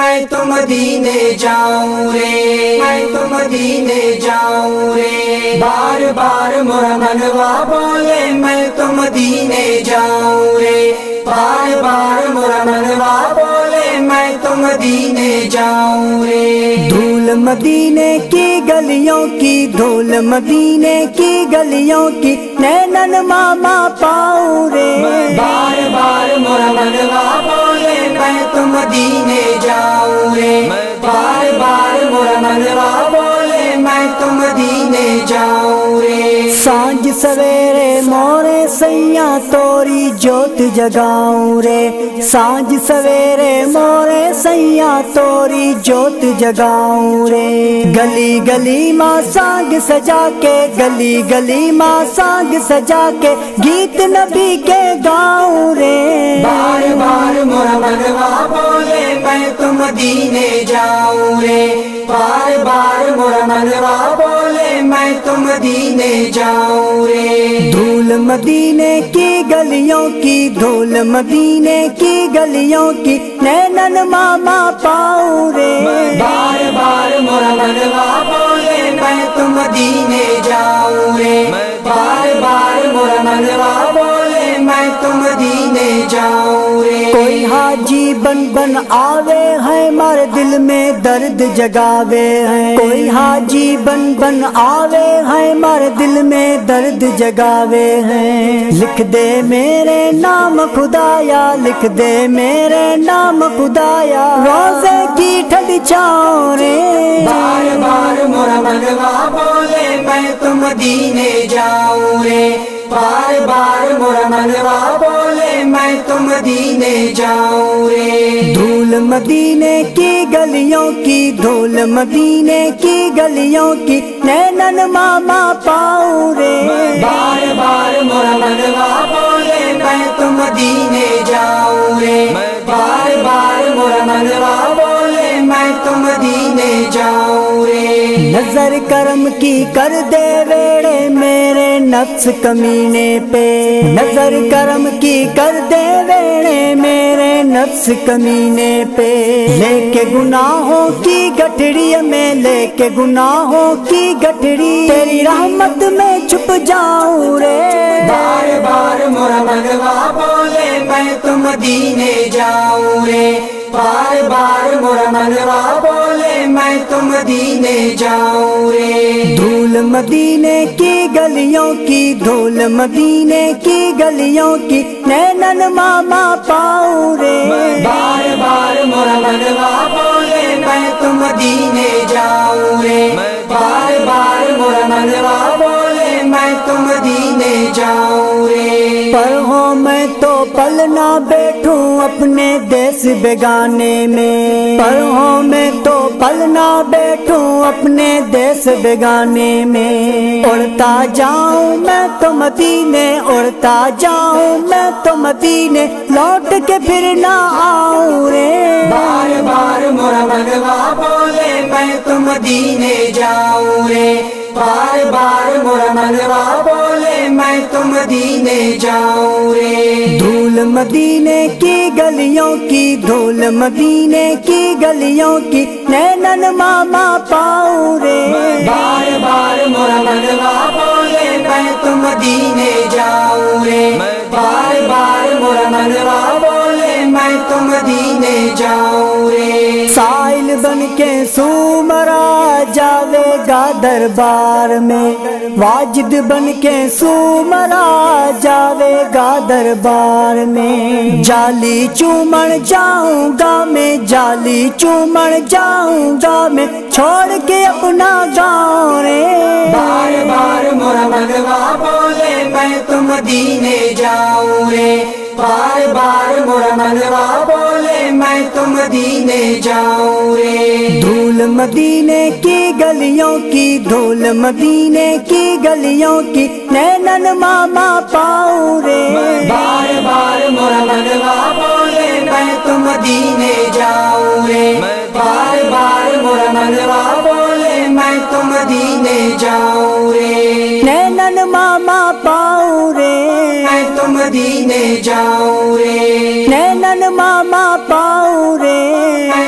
میں تو مدینے جاؤں رے، میں تو مدینے جاؤں رے، بار بار مرا منوا بولے میں تو مدینے جاؤں رے، بار بار مرا منوا بولے میں تو مدینے جاؤں رے۔ دھول مدینے کی گلیوں کی، دھول مدینے کی گلیوں کی، نینن ماما پاؤں رے، بار بار مرا منوا بولے میں تو مدینے جاؤں رے، بار بار مرا منوا بولے میں تو مدینے جاؤں رے۔ سانج سویرے مورے سیاں توری جوت جگاؤں رے، سانج سویرے مورے سیاں توری جوت جگاؤں رے، گلی گلی ماں سانگ سجا کے، گلی گلی ماں سانگ سجا کے، گیت نبی کے گاؤں رے، بار بار مرا منوا بولے میں تو مدینے جاؤں رے، بار بار مرا منوا بولے میں تو مدینے جاؤں رے۔ دھول مدینے کی گلیوں کی، دھول مدینے کی گلیوں کی، نینن ماما پاؤں رے، بار بار مرا منوا بولے میں تو مدینے جاؤں رے، بار بار مرا منوا بولے میں تو مدینے جاؤں رے۔ کوئی حاجی بن بن آوے ہیں، مارے دل میں درد جگاوے ہیں، کوئی حاجی بن بن آوے ہیں، مارے دل میں درد جگاوے ہیں، لکھ دے میرے نام خدایا، لکھ دے میرے نام خدایا، روزے کی ٹھڈ چھاؤں رے، بار بار مرا منوا بولے میں تو مدینے جاؤں رے، بار بار مرا منوا بولے میں تو مدینے جاؤں رے۔ دھول مدینے کی گلیوں کی، دھول مدینے کی گلیوں کی، نینن ماما پاؤں رے، بار بار مرا منوا بولے میں تو مدینے جاؤں رے، بار بار مرا منوا بولے میں تو مدینے جاؤں رے۔ نظر کرم کی کر دے ویڑے میرے نفس کمینے پہ، نظر کرم کی کر دے ویڑے میرے نفس کمینے پہ، لے کے گناہوں کی گٹھڑی میں، لے کے گناہوں کی گٹھڑی، تیری رحمت میں چھپ جاؤں رے، بار بار مرا منوا بولے میں تو مدینے جاؤں رے، بار بار مرا منوا بولے میں تو مدینے جاؤں رے۔ دھول مدینے کی گلیوں کی، دھول مدینے کی گلیوں کی، نینن ماما پاؤں رے، بار بار مرا منوا بولے میں تو مدینے جاؤں رے، بار بار مرا منوا بولے میں تو مدینے جاؤں رے۔ پر ہوں میں تو پل نہ بیٹھوں اپنے دیس بیگانے میں، پر ہوں میں تو پل نہ بیٹھوں اپنے دیس بیگانے میں، اڑتا جاؤں میں تو مدینے، اڑتا جاؤں میں تو مدینے، لوٹ کے پھر نہ آؤں رے، بار بار مرا منوا بولے میں تو مدینے جاؤں رے، بار بار مرا منوا بولے میں تو مدینے جاؤں رے۔ دھول مدینے کی گلیوں کی، دھول مدینے کی گلیوں کی، نینن ماما پاؤں رے، بار بار مرا منوا بولے میں تو مدینے جاؤں رے، بار بار مرا منوا بولے میں تو مدینے جاؤں رے۔ سائل بن کے سومرا جاوے گا دربار میں، واجد بن کے سومرا جاوے گا دربار میں، جالی چومن جاؤں گا میں، جالی چومن جاؤں گا میں، چھوڑ کے اپنا گاؤں رے، بار بار مرا منوا بولے میں تو مدینے جاؤں رے، بار بار مرا منوا بولے میں تو مدینے جاؤں رے۔ دھول مدینے کی گلیوں کی، دھول مدینے کی گلیوں کی، نینن ماما پاؤں رے، بار بار مرا منوا بولے میں تو مدینے جاؤں رے، بار بار مرا منوا بولے میں تو مدینے جاؤں رے۔ نینن ماما پاؤں رے، میں تو مدینے جاؤں رے، نینن ماما پاؤں رے، میں